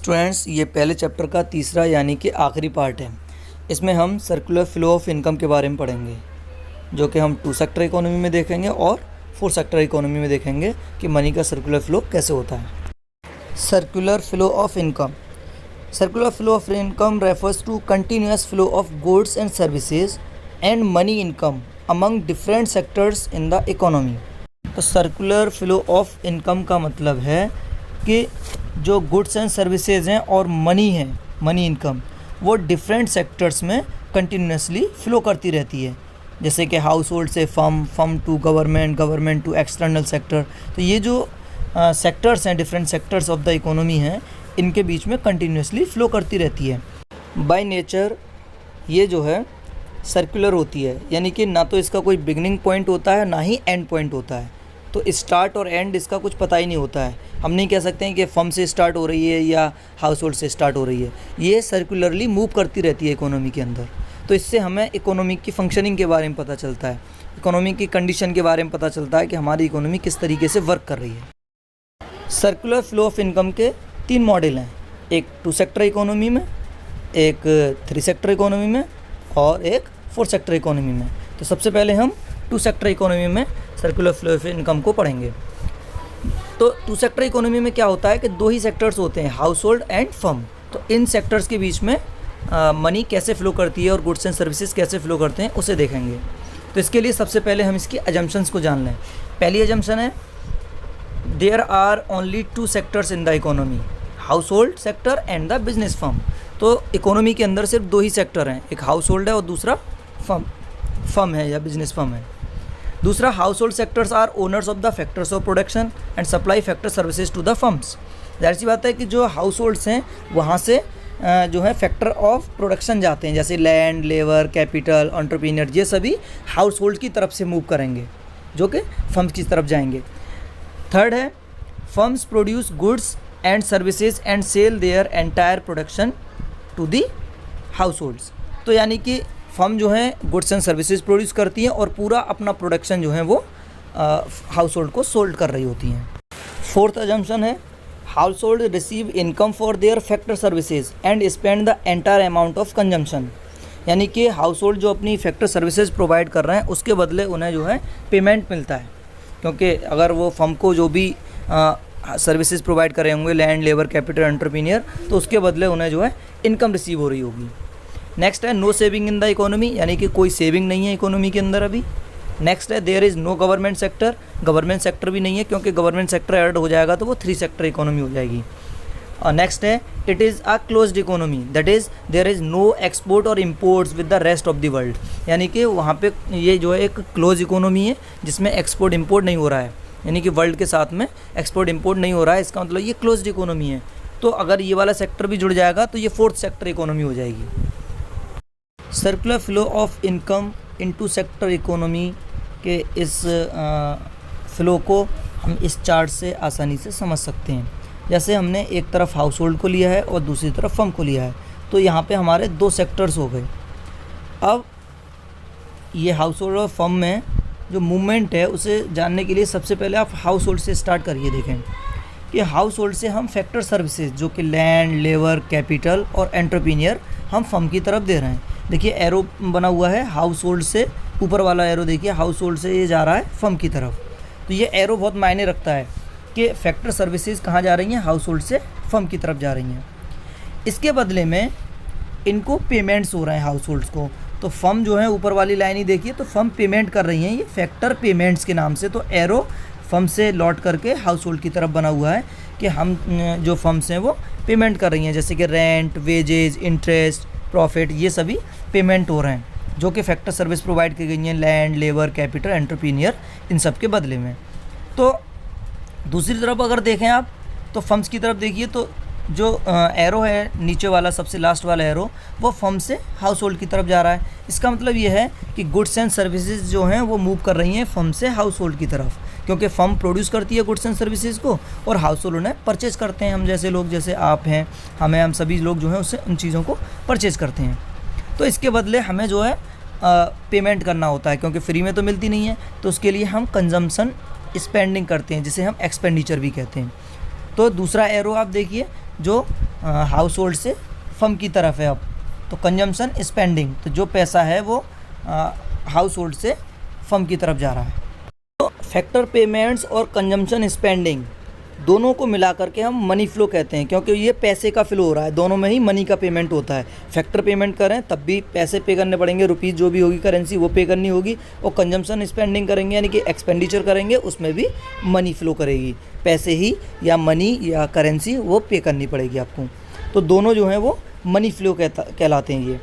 Students, ये पहले chapter का तीसरा यानी कि आखिरी पार्ट है। इसमें हम सर्कुलर फ्लो ऑफ इनकम के बारे में पढ़ेंगे, जो कि हम 2 सेक्टर इकोनॉमी में देखेंगे और 4 सेक्टर इकोनॉमी में देखेंगे कि मनी का सर्कुलर फ्लो कैसे होता है। Circular flow of income. Circular flow of income refers to continuous flow of goods and services and money income among different sectors in the economy. तो सर्कुलर फ्लो ऑफ इनकम का मतलब है कि जो goods and services हैं और money है, money income, वो डिफरेंट सेक्टर्स में कंटिन्यूसली फ़्लो करती रहती है। जैसे कि हाउस होल्ड से firm to government, government to external sector. तो ये जो सेक्टर्स हैं, different sectors of the economy हैं, इनके बीच में कंटिन्यूसली फ़्लो करती रहती है। बाय नेचर ये जो है सर्कुलर होती है, यानी कि ना तो इसका कोई बिगनिंग पॉइंट होता है ना ही एंड पॉइंट होता है। तो स्टार्ट और एंड इसका कुछ पता ही नहीं होता है। हम नहीं कह सकते हैं कि फर्म से स्टार्ट हो रही है या हाउस होल्ड से स्टार्ट हो रही है। ये सर्कुलरली मूव करती रहती है इकोनॉमी के अंदर। तो इससे हमें इकोनॉमी की फंक्शनिंग के बारे में पता चलता है, इकोनॉमी की कंडीशन के बारे में पता चलता है कि हमारी इकोनॉमी किस तरीके से वर्क कर रही है। सर्कुलर फ्लो ऑफ इनकम के 3 मॉडल हैं, एक 2 सेक्टर इकोनॉमी में, एक 3 सेक्टर इकोनॉमी में और एक 4 सेक्टर इकोनॉमी में। तो सबसे पहले हम 2 सेक्टर इकोनॉमी में सर्कुलर फ्लो ऑफ इनकम को पढ़ेंगे। तो 2 सेक्टर इकोनॉमी में क्या होता है कि 2 ही सेक्टर्स होते हैं, हाउस होल्ड एंड फर्म। तो इन सेक्टर्स के बीच में मनी कैसे फ़्लो करती है और गुड्स एंड सर्विसेज कैसे फ़्लो करते हैं उसे देखेंगे। तो इसके लिए सबसे पहले हम इसकी अजम्पशंस को जान लें। पहली अजम्पशन है, there are only 2 sectors in the economy, household sector and the business firm. तो इकोनॉमी के अंदर सिर्फ 2 ही सेक्टर हैं, एक हाउस होल्ड है और दूसरा फर्म है या बिजनेस फर्म है। दूसरा, household sectors are owners of the factors of production and supply factor services to the firms. जाहिर सी बात है कि जो हाउस होल्ड्स हैं वहाँ से जो है फैक्टर ऑफ प्रोडक्शन जाते हैं, जैसे लैंड, लेबर, कैपिटल, एंटरप्रेन्योर, ये सभी हाउस होल्ड की तरफ से मूव करेंगे, जो कि फर्म्स की तरफ जाएंगे। थर्ड है, firms produce goods and services and sell their entire production to the households. तो यानी कि फर्म जो है गुड्स एंड सर्विसेज प्रोड्यूस करती हैं और पूरा अपना प्रोडक्शन जो है वो हाउस होल्ड को सोल्ड कर रही होती हैं। फोर्थ अजम्पशन है, house hold receive income for their factor services and spend the entire amount of consumption. यानी कि हाउस होल्ड जो अपनी फैक्टर सर्विसेज प्रोवाइड कर रहे हैं उसके बदले उन्हें जो है पेमेंट मिलता है, क्योंकि अगर वो फर्म को जो भी सर्विसेज प्रोवाइड कर रहे होंगे, लैंड, लेबर, कैपिटल, एंटरप्रेन्योर, तो उसके बदले उन्हें जो है इनकम रिसीव हो रही होगी। नेक्स्ट है, no saving in the economy, यानी कि कोई सेविंग नहीं है इकोनॉमी के अंदर अभी। नेक्स्ट है, there is no government sector, government sector भी नहीं है, क्योंकि गवर्नमेंट सेक्टर ऐड हो जाएगा तो वो 3 सेक्टर इकोनॉमी हो जाएगी। और नेक्स्ट है, it is a closed economy, that is there is no export और imports with the rest of the world. यानी कि वहाँ पे ये जो है एक क्लोज इकोनॉमी है जिसमें एक्सपोर्ट इम्पोर्ट नहीं हो रहा है, यानी कि वर्ल्ड के साथ में एक्सपोर्ट इम्पोर्ट नहीं हो रहा है। इसका मतलब ये क्लोज्ड इकोनॉमी है। तो अगर ये वाला सेक्टर भी जुड़ जाएगा तो ये 4th सेक्टर इकोनॉमी हो जाएगी। Circular flow of income in 2 sector economy के इस फ़्लो को हम इस चार्ट से आसानी से समझ सकते हैं। जैसे हमने एक तरफ हाउस होल्ड को लिया है और दूसरी तरफ फर्म को लिया है, तो यहाँ पे हमारे 2 सेक्टर्स हो गए। अब ये हाउस होल्ड और फर्म में जो मूवमेंट है उसे जानने के लिए सबसे पहले आप हाउस होल्ड से स्टार्ट करिए। देखें कि हाउस होल्ड से हम फैक्टर सर्विसेज जो कि लैंड, लेबर, कैपिटल और एंटरप्रेन्योर हम फर्म की तरफ दे रहे हैं। देखिए एरो बना हुआ है, हाउस होल्ड से ऊपर वाला एरो देखिए, हाउस होल्ड से ये जा रहा है फर्म की तरफ। तो ये एरो बहुत मायने रखता है कि फैक्टर सर्विसेज कहाँ जा रही हैं, हाउस होल्ड से फर्म की तरफ जा रही हैं। इसके बदले में इनको पेमेंट्स हो रहे हैं हाउस होल्ड्स को। तो फर्म जो है ऊपर वाली लाइन ही देखिए, तो फर्म पेमेंट कर रही हैं ये फैक्टर पेमेंट्स के नाम से। तो एरो फर्म से लौट करके हाउस होल्ड की तरफ बना हुआ है कि हम जो फर्म्स हैं वो पेमेंट कर रही हैं, जैसे कि रेंट, वेजेज, इंटरेस्ट, प्रॉफिट, ये सभी पेमेंट हो रहे हैं जो कि फैक्टर सर्विस प्रोवाइड की गई हैं, लैंड, लेबर, कैपिटल, एंटरप्रेन्योर, इन सब के बदले में। तो दूसरी तरफ अगर देखें आप तो फर्म्स की तरफ देखिए, तो जो एरो है नीचे वाला, सबसे लास्ट वाला एरो, वो फर्म से हाउस होल्ड की तरफ जा रहा है। इसका मतलब ये है कि गुड्स एंड सर्विसेज जो हैं वो मूव कर रही हैं फर्म से हाउस होल्ड की तरफ, क्योंकि फर्म प्रोड्यूस करती है गुड्स एंड सर्विसेज को और हाउस होल्ड उन्हें परचेज़ करते हैं। हम जैसे लोग, जैसे आप हैं, हम सभी लोग जो हैं उससे उन चीज़ों को परचेज़ करते हैं। तो इसके बदले हमें जो है पेमेंट करना होता है, क्योंकि फ्री में तो मिलती नहीं है। तो उसके लिए हम कंजम्पशन स्पेंडिंग करते हैं, जिसे हम एक्सपेंडिचर भी कहते हैं। तो दूसरा एरो आप देखिए, जो हाउस होल्ड से फर्म की तरफ है अब। तो कंजम्पशन स्पेंडिंग, तो जो पैसा है वो हाउस होल्ड से फर्म की तरफ जा रहा है। तो फैक्टर पेमेंट्स और कंजम्पशन स्पेंडिंग दोनों को मिला करके हम मनी फ्लो कहते हैं, क्योंकि ये पैसे का फ्लो हो रहा है, दोनों में ही मनी का पेमेंट होता है। फैक्टर पेमेंट करें तब भी पैसे पे करने पड़ेंगे, रुपीज़ जो भी होगी करेंसी वो पे करनी होगी, और कंजम्पशन स्पेंडिंग करेंगे यानी कि एक्सपेंडिचर करेंगे, उसमें भी मनी फ्लो करेगी, पैसे ही या मनी या करेंसी वो पे करनी पड़ेगी आपको। तो दोनों जो हैं वो मनी फ्लो कहलाते हैं ये।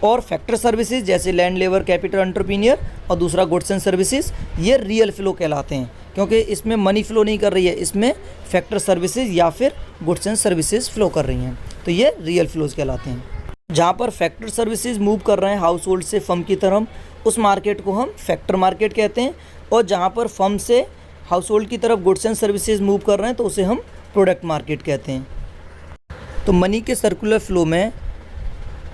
और फैक्टर सर्विसेज जैसे लैंड, लेबर, कैपिटल, एंटरप्रेन्योर, और दूसरा गुड्स एंड सर्विसेज, ये रियल फ्लो कहलाते हैं, क्योंकि इसमें मनी फ्लो नहीं कर रही है, इसमें फैक्टर सर्विसेज या फिर गुड्स एंड सर्विसेज फ्लो कर रही हैं, तो ये रियल फ्लोज कहलाते हैं। जहाँ पर फैक्टर सर्विसेज मूव कर रहे हैं हाउस होल्ड से फर्म की तरफ, उस मार्केट को हम फैक्टर मार्केट कहते हैं, और जहाँ पर फर्म से हाउस होल्ड की तरफ गुड्स एंड सर्विसेज मूव कर रहे हैं तो उसे हम प्रोडक्ट मार्केट कहते हैं। तो मनी के सर्कुलर फ्लो में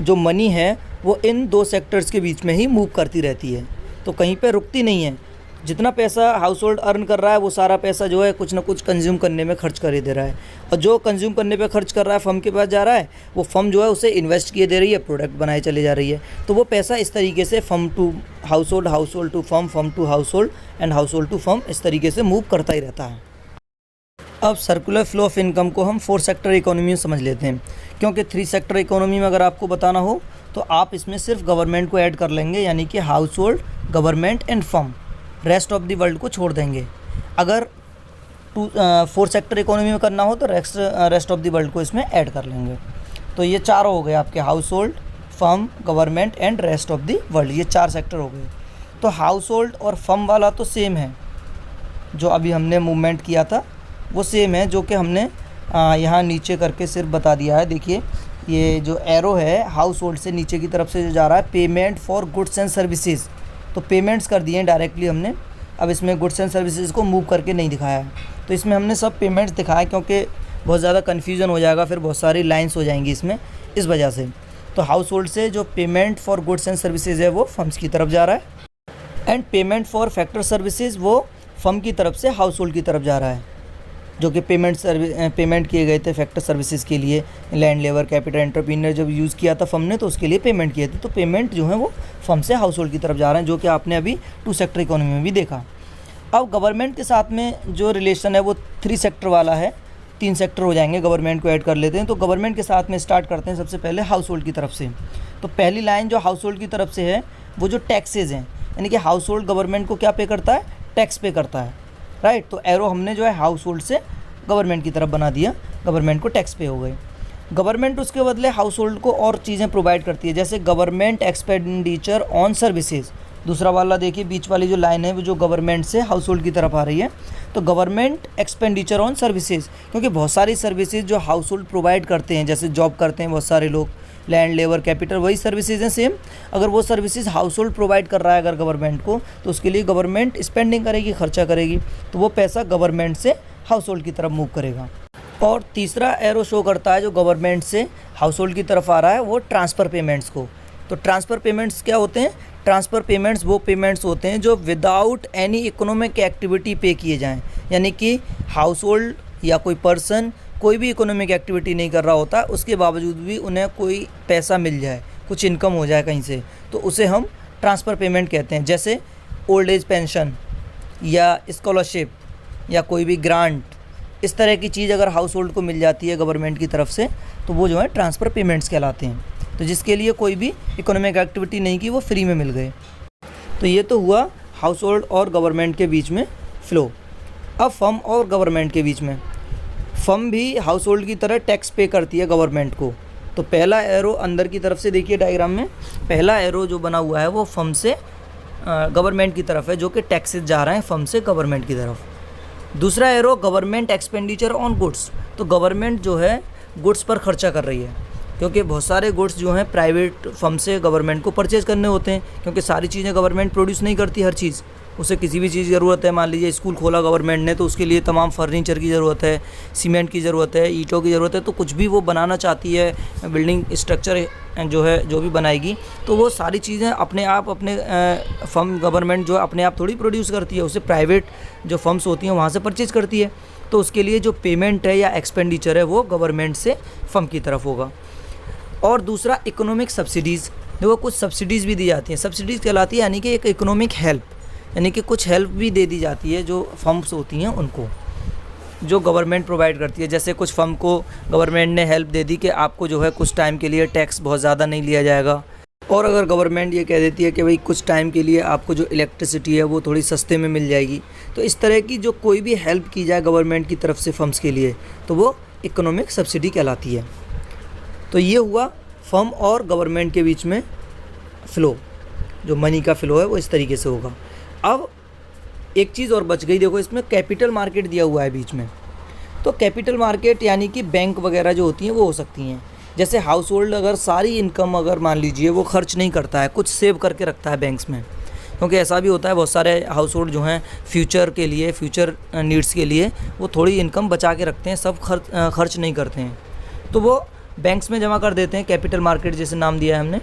जो मनी है वो इन दो सेक्टर्स के बीच में ही मूव करती रहती है, तो कहीं पे रुकती नहीं है। जितना पैसा हाउस होल्ड अर्न कर रहा है वो सारा पैसा जो है कुछ ना कुछ कंज्यूम करने में खर्च कर ही दे रहा है, और जो कंज्यूम करने पे खर्च कर रहा है फर्म के पास जा रहा है, वो फर्म जो है उसे इन्वेस्ट किए दे रही है, प्रोडक्ट बनाए चले जा रही है। तो वो पैसा इस तरीके से firm to household, household to firm, firm to household and household to firm, इस तरीके से मूव करता ही रहता है। अब सर्कुलर फ्लो ऑफ इनकम को हम 4 सेक्टर इकोनॉमी में समझ लेते हैं, क्योंकि 3 सेक्टर इकोनॉमी में अगर आपको बताना हो तो आप इसमें सिर्फ गवर्नमेंट को ऐड कर लेंगे, यानी कि house hold, government and firm, rest of the world को छोड़ देंगे। अगर 4 सेक्टर इकोनॉमी में करना हो तो रेस्ट ऑफ द वर्ल्ड को इसमें ऐड कर लेंगे। तो ये 4 हो गए आपके, house hold, firm, government and rest of the world, ये 4 सेक्टर हो गए। तो हाउस होल्ड और फर्म वाला तो सेम है, जो अभी हमने मूवमेंट किया था वो सेम है, जो कि हमने यहाँ नीचे करके सिर्फ बता दिया है। देखिए ये जो एरो है हाउस होल्ड से नीचे की तरफ से जो जा रहा है, payment for goods and services, तो पेमेंट्स कर दिए हैं डायरेक्टली हमने। अब इसमें गुड्स एंड सर्विसेज को मूव करके नहीं दिखाया है, तो इसमें हमने सब पेमेंट्स दिखाया, क्योंकि बहुत ज़्यादा कन्फ्यूज़न हो जाएगा, फिर बहुत सारी लाइन्स हो जाएंगी इसमें, इस वजह से। तो हाउस होल्ड से जो payment for goods and services है वो फर्म्स की तरफ जा रहा है, and payment for factor services वो फर्म की तरफ से हाउस होल्ड की तरफ जा रहा है, जो कि पेमेंट किए गए थे फैक्टर सर्विसेज के लिए। लैंड, लेबर, कैपिटल, एंटरप्रेन्योर जब यूज़ किया था फर्म ने तो उसके लिए पेमेंट किए थे, तो पेमेंट जो है वो फर्म से हाउस होल्ड की तरफ जा रहे हैं, जो कि आपने अभी 2 सेक्टर इकोनॉमी में भी देखा। अब गवर्नमेंट के साथ में जो रिलेशन है वो 3 सेक्टर वाला है, 3 सेक्टर हो जाएंगे, गवर्नमेंट को ऐड कर लेते हैं। तो गवर्नमेंट के साथ में स्टार्ट करते हैं सबसे पहले हाउस होल्ड की तरफ से। तो पहली लाइन जो हाउस होल्ड की तरफ से है वो जो टैक्सेज हैं, यानी कि हाउस होल्ड गवर्नमेंट को क्या पे करता है, टैक्स पे करता है, राइट। तो एरो हमने जो है हाउस होल्ड से गवर्नमेंट की तरफ बना दिया, गवर्नमेंट को टैक्स पे हो गए। गवर्नमेंट उसके बदले हाउस होल्ड को और चीज़ें प्रोवाइड करती है, जैसे गवर्नमेंट एक्सपेंडिचर ऑन सर्विसेज। दूसरा वाला देखिए बीच वाली जो लाइन है वो जो गवर्नमेंट से हाउस होल्ड की तरफ आ रही है, तो गवर्नमेंट एक्सपेंडिचर ऑन सर्विसेज, क्योंकि बहुत सारी सर्विसेज जो हाउस होल्ड प्रोवाइड करते हैं, जैसे जॉब करते हैं बहुत सारे लोग, लैंड, लेबर, कैपिटल, वही सर्विसेज हैं सेम। अगर वो सर्विसेज हाउस होल्ड प्रोवाइड कर रहा है अगर गवर्नमेंट को, तो उसके लिए गवर्नमेंट स्पेंडिंग करेगी, खर्चा करेगी, तो वो पैसा गवर्नमेंट से हाउस होल्ड की तरफ मूव करेगा। और तीसरा एरो शो करता है जो गवर्नमेंट से हाउस होल्ड की तरफ आ रहा है, वो ट्रांसफ़र पेमेंट्स को। तो ट्रांसफ़र पेमेंट्स क्या होते हैं, ट्रांसफ़र पेमेंट्स वो पेमेंट्स होते हैं जो विदाउट एनी इकोनॉमिक एक्टिविटी पे किए जाएं, यानी कि हाउस होल्ड या कोई पर्सन कोई भी इकोनॉमिक एक्टिविटी नहीं कर रहा होता, उसके बावजूद भी उन्हें कोई पैसा मिल जाए, कुछ इनकम हो जाए कहीं से, तो उसे हम ट्रांसफ़र पेमेंट कहते हैं। जैसे ओल्ड एज पेंशन या स्कॉलरशिप या कोई भी ग्रांट, इस तरह की चीज़ अगर हाउस होल्ड को मिल जाती है गवर्नमेंट की तरफ से, तो वो जो है ट्रांसफ़र पेमेंट्स कहलाते हैं। तो जिसके लिए कोई भी इकोनॉमिक एक्टिविटी नहीं की, वो फ्री में मिल गए। तो ये तो हुआ हाउस होल्ड और गवर्नमेंट के बीच में फ़्लो। अब फर्म और गवर्नमेंट के बीच में, फर्म भी हाउस होल्ड की तरह टैक्स पे करती है गवर्नमेंट को। तो पहला एरो अंदर की तरफ से देखिए डायग्राम में, पहला एरो जो बना हुआ है वो फर्म से गवर्नमेंट की तरफ है, जो कि टैक्सेस जा रहे हैं फर्म से गवर्नमेंट की तरफ। दूसरा arrow government expenditure on goods, तो गवर्नमेंट जो है गुड्स पर खर्चा कर रही है, क्योंकि बहुत सारे गुड्स जो हैं प्राइवेट फर्म से गवर्नमेंट को परचेज़ करने होते हैं, क्योंकि सारी चीज़ें गवर्नमेंट प्रोड्यूस नहीं करती हर चीज़, उसे किसी भी चीज़ की ज़रूरत है, मान लीजिए स्कूल खोला गवर्नमेंट ने तो उसके लिए तमाम फर्नीचर की ज़रूरत है, सीमेंट की ज़रूरत है, ईंटों की ज़रूरत है, तो कुछ भी वो बनाना चाहती है, बिल्डिंग स्ट्रक्चर जो है जो भी बनाएगी, तो वो सारी चीज़ें अपने आप अपने फर्म गवर्नमेंट जो अपने आप थोड़ी प्रोड्यूस करती है, उसे प्राइवेट जो फर्म्स होती हैं वहाँ से परचेज़ करती है। तो उसके लिए जो पेमेंट है या एक्सपेंडिचर है वो गवर्नमेंट से फर्म की तरफ होगा। और दूसरा इकोनॉमिक सब्सिडीज़, देखो कुछ सब्सिडीज़ भी दी जाती हैं। सब्सिडीज़ कहलाती है यानी कि एक इकोनॉमिक हेल्प, यानी कि कुछ हेल्प भी दे दी जाती है जो फर्म्स होती हैं उनको, जो गवर्नमेंट प्रोवाइड करती है। जैसे कुछ फर्म को गवर्नमेंट ने हेल्प दे दी कि आपको जो है कुछ टाइम के लिए टैक्स बहुत ज़्यादा नहीं लिया जाएगा, और अगर गवर्नमेंट ये कह देती है कि भाई कुछ टाइम के लिए आपको जो इलेक्ट्रिसिटी है वो थोड़ी सस्ते में मिल जाएगी, तो इस तरह की जो कोई भी हेल्प की जाए गवर्नमेंट की तरफ से फर्म्स के लिए तो वो इकोनॉमिक सब्सिडी कहलाती है। तो ये हुआ फर्म और गवर्नमेंट के बीच में फ़्लो, जो मनी का फ़्लो है वो इस तरीके से होगा। अब एक चीज़ और बच गई, देखो इसमें कैपिटल मार्केट दिया हुआ है बीच में। तो कैपिटल मार्केट यानी कि बैंक वगैरह जो होती हैं वो हो सकती हैं। जैसे हाउस होल्ड अगर सारी इनकम अगर मान लीजिए वो खर्च नहीं करता है, कुछ सेव करके रखता है बैंक्स में, क्योंकि ऐसा भी होता है बहुत सारे हाउस होल्ड जो हैं फ्यूचर के लिए, फ्यूचर नीड्स के लिए वो थोड़ी इनकम बचा के रखते हैं, सब खर्च नहीं करते हैं, तो वो बैंक्स में जमा कर देते हैं। कैपिटल मार्केट जैसे नाम दिया है हमने।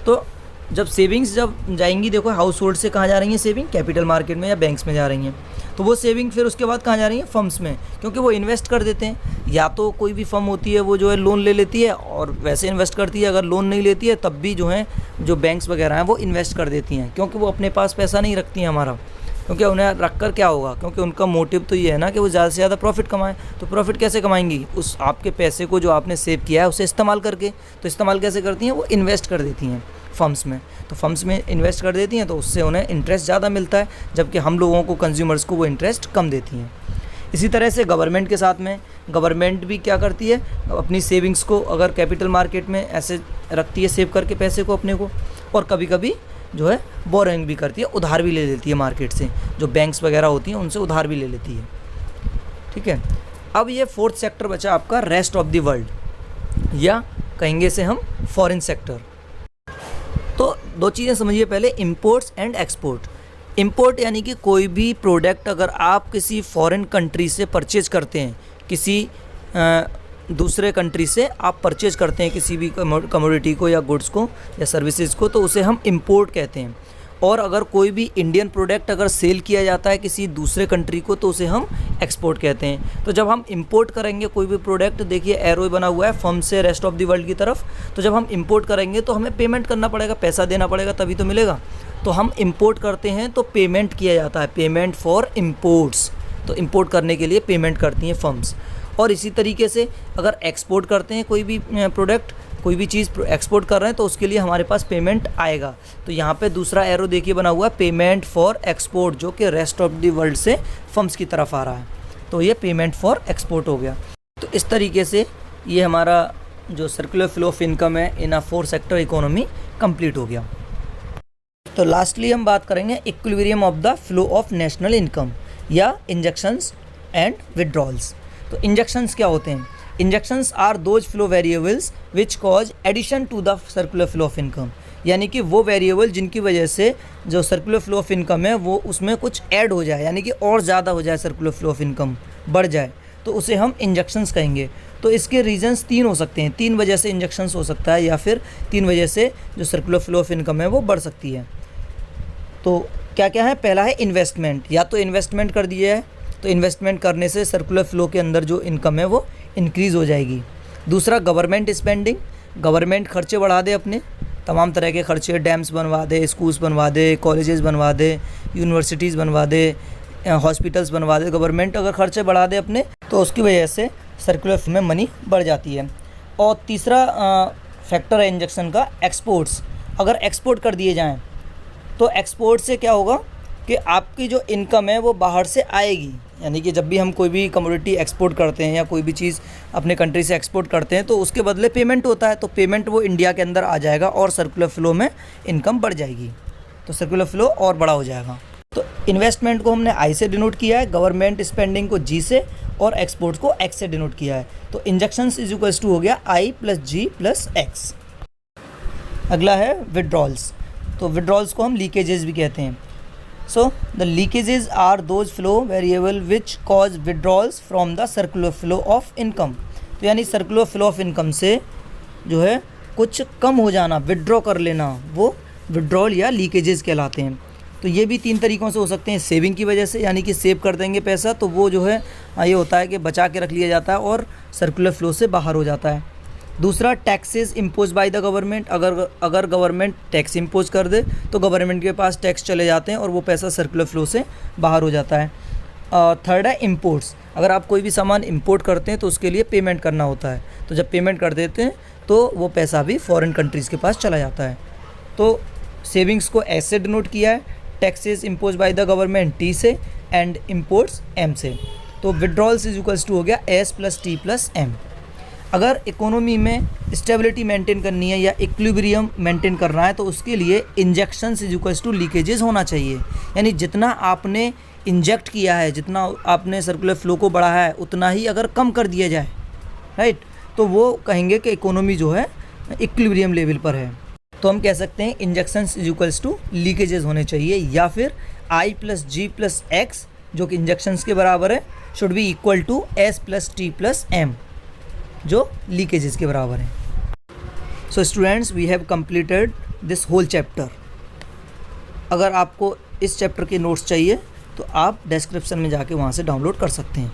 तो जब सेविंग्स जब जाएंगी, देखो हाउस होल्ड से कहाँ जा रही हैं सेविंग, कैपिटल मार्केट में या बैंक्स में जा रही हैं, तो वो सेविंग फिर उसके बाद कहाँ जा रही है, फर्म्स में, क्योंकि वो इन्वेस्ट कर देते हैं। या तो कोई भी फर्म होती है वो जो है लोन ले लेती है और वैसे इन्वेस्ट करती है, अगर लोन नहीं लेती है तब भी जो है जो बैंक्स वगैरह हैं वो इन्वेस्ट कर देती हैं, क्योंकि वो अपने पास पैसा नहीं रखती हैं हमारा, क्योंकि उन्हें रख कर क्या होगा, क्योंकि उनका मोटिव तो ये है ना कि वो ज़्यादा से ज़्यादा प्रॉफिट कमाएं। तो प्रॉफिट कैसे कमाएंगी, उस आपके पैसे को जो आपने सेव किया है उसे इस्तेमाल करके। तो इस्तेमाल कैसे करती हैं, वो इन्वेस्ट कर देती हैं फर्म्स में। तो फर्म्स में इन्वेस्ट कर देती हैं तो उससे उन्हें इंटरेस्ट ज़्यादा मिलता है, जबकि हम लोगों को, कंज्यूमर्स को, वो इंटरेस्ट कम देती हैं। इसी तरह से गवर्नमेंट के साथ में गवर्नमेंट भी क्या करती है, अपनी सेविंग्स को अगर कैपिटल मार्केट में ऐसे रखती है सेव करके पैसे को अपने को, और कभी कभी जो है बोरिंग भी करती है, उधार भी ले लेती है मार्केट से, जो बैंक्स वगैरह होती हैं उनसे उधार भी ले लेती है। ठीक है। अब ये फोर्थ सेक्टर बचा आपका रेस्ट ऑफ द वर्ल्ड, या कहेंगे से हम फॉरेन सेक्टर। तो दो चीज़ें समझिए पहले, इंपोर्ट्स एंड एक्सपोर्ट। इंपोर्ट यानी कि कोई भी प्रोडक्ट अगर आप किसी फॉरेन कंट्री से परचेज करते हैं, किसी दूसरे कंट्री से आप परचेज करते हैं किसी भी कमोडिटी को या गुड्स को या सर्विसेज को, तो उसे हम इंपोर्ट कहते हैं। और अगर कोई भी इंडियन प्रोडक्ट अगर सेल किया जाता है किसी दूसरे कंट्री को तो उसे हम एक्सपोर्ट कहते हैं। तो जब हम इंपोर्ट करेंगे कोई भी प्रोडक्ट, देखिए एरो बना हुआ है फर्म से रेस्ट ऑफ द वर्ल्ड की तरफ, तो जब हम इंपोर्ट करेंगे तो हमें पेमेंट करना पड़ेगा, पैसा देना पड़ेगा तभी तो मिलेगा। तो हम इंपोर्ट करते हैं तो पेमेंट किया जाता है, पेमेंट फॉर इंपोर्ट्स। तो इंपोर्ट करने के लिए पेमेंट करती हैं फर्म्स। और इसी तरीके से अगर एक्सपोर्ट करते हैं कोई भी प्रोडक्ट, कोई भी चीज़ एक्सपोर्ट कर रहे हैं तो उसके लिए हमारे पास पेमेंट आएगा। तो यहाँ पे दूसरा एरो देखिए बना हुआ है, पेमेंट फॉर एक्सपोर्ट, जो कि रेस्ट ऑफ द वर्ल्ड से फर्म्स की तरफ आ रहा है। तो ये पेमेंट फॉर एक्सपोर्ट हो गया। तो इस तरीके से ये हमारा जो सर्कुलर फ्लो ऑफ इनकम है in a four sector economy complete हो गया। तो लास्टली हम बात करेंगे equilibrium of the flow of national income, या इंजेक्शंस एंड विड्रॉल्स। तो इंजेक्शंस क्या होते हैं? Injections are those flow variables which cause addition to the circular flow of income, यानी कि वो वेरिएबल जिनकी वजह से जो सर्कुलर फ्लो ऑफ इनकम है वो उसमें कुछ ऐड हो जाए, यानी कि और ज़्यादा हो जाए, सर्कुलर फ्लो ऑफ इनकम बढ़ जाए, तो उसे हम इंजेक्शंस कहेंगे। तो इसके रीजंस तीन हो सकते हैं, तीन वजह से इंजेक्शंस हो सकता है, या फिर तीन वजह से जो सर्कुलर फ्लो ऑफ इनकम है वो बढ़ सकती है। तो क्या क्या है? पहला है इन्वेस्टमेंट, या तो इन्वेस्टमेंट कर दिया है तो इन्वेस्टमेंट करने से सर्कुलर फ्लो के अंदर जो इनकम है वो इंक्रीज़ हो जाएगी। दूसरा गवर्नमेंट स्पेंडिंग, गवर्नमेंट खर्चे बढ़ा दे, अपने तमाम तरह के खर्चे, डैम्स बनवा दे, स्कूल्स बनवा दे, कॉलेजेस बनवा दे, यूनिवर्सिटीज़ बनवा दे, हॉस्पिटल्स बनवा दे। गवर्नमेंट अगर खर्चे बढ़ा दे अपने तो उसकी वजह से सर्कुलर फ्लो में मनी बढ़ जाती है। और तीसरा फैक्टर है इंजेक्शन का एक्सपोर्ट्स। अगर एक्सपोर्ट कर दिए जाएँ तो एक्सपोर्ट से क्या होगा कि आपकी जो इनकम है वो बाहर से आएगी, यानी कि जब भी हम कोई भी कमोडिटी एक्सपोर्ट करते हैं या कोई भी चीज़ अपने कंट्री से एक्सपोर्ट करते हैं तो उसके बदले पेमेंट होता है, तो पेमेंट वो इंडिया के अंदर आ जाएगा और सर्कुलर फ्लो में इनकम बढ़ जाएगी, तो सर्कुलर फ्लो और बड़ा हो जाएगा। तो इन्वेस्टमेंट को हमने आई से डिनोट किया है, गवर्नमेंट स्पेंडिंग को जी से, और एक्सपोर्ट को एक्स से डिनोट किया है। तो इंजेक्शंस इज इक्वल्स टू हो गया आई प्लस जी प्लस एक्स। अगला है विड्रॉल्स। तो विड्रॉल्स को हम लीकेजेस भी कहते हैं। So the leakages are those flow variable which cause withdrawals from the circular flow of income. तो यानी सर्कुलर फ्लो ऑफ इनकम से जो है कुछ कम हो जाना, विड्रॉ कर लेना, वो विड्रॉल या लीकेजेस कहलाते हैं। तो ये भी 3 तरीक़ों से हो सकते हैं। सेविंग की वजह से, यानी कि सेव कर देंगे पैसा तो वो जो है ये होता है कि बचा के रख लिया जाता है और सर्कुलर फ्लो से बाहर हो जाता है। दूसरा, taxes impose by the government. अगर गवर्नमेंट टैक्स इम्पोज कर दे तो गवर्नमेंट के पास टैक्स चले जाते हैं और वो पैसा सर्कुलर फ्लो से बाहर हो जाता है। थर्ड है इम्पोर्ट्स। अगर आप कोई भी सामान इम्पोर्ट करते हैं तो उसके लिए पेमेंट करना होता है, तो जब पेमेंट कर देते हैं तो वो पैसा भी फॉरेन कंट्रीज़ के पास चला जाता है। तो सेविंग्स को ऐसे डिनोट किया है, taxes impose by the government T से एंड इम्पोर्ट्स एम से। तो विड्रॉल्स इज इक्वल्स टू हो गया S plus T plus M. अगर इकोनॉमी में स्टेबिलिटी मेंटेन करनी है या इक्विलिब्रियम मेंटेन करना है तो उसके लिए injections is equals to leakages होना चाहिए। यानी जितना आपने इंजेक्ट किया है, जितना आपने सर्कुलर फ्लो को बढ़ाया है, उतना ही अगर कम कर दिया जाए, राइट, तो वो कहेंगे कि इकोनॉमी जो है इक्विलिब्रियम लेवल पर है। तो हम कह सकते हैं injections is equals to leakages होने चाहिए, या फिर I plus G plus X जो कि इंजेक्शंस के बराबर है should be equal to S plus T plus M जो लीकेजेस के बराबर है। So students, we have completed this whole chapter. अगर आपको इस चैप्टर के नोट्स चाहिए तो आप डिस्क्रिप्शन में जाके वहाँ से डाउनलोड कर सकते हैं।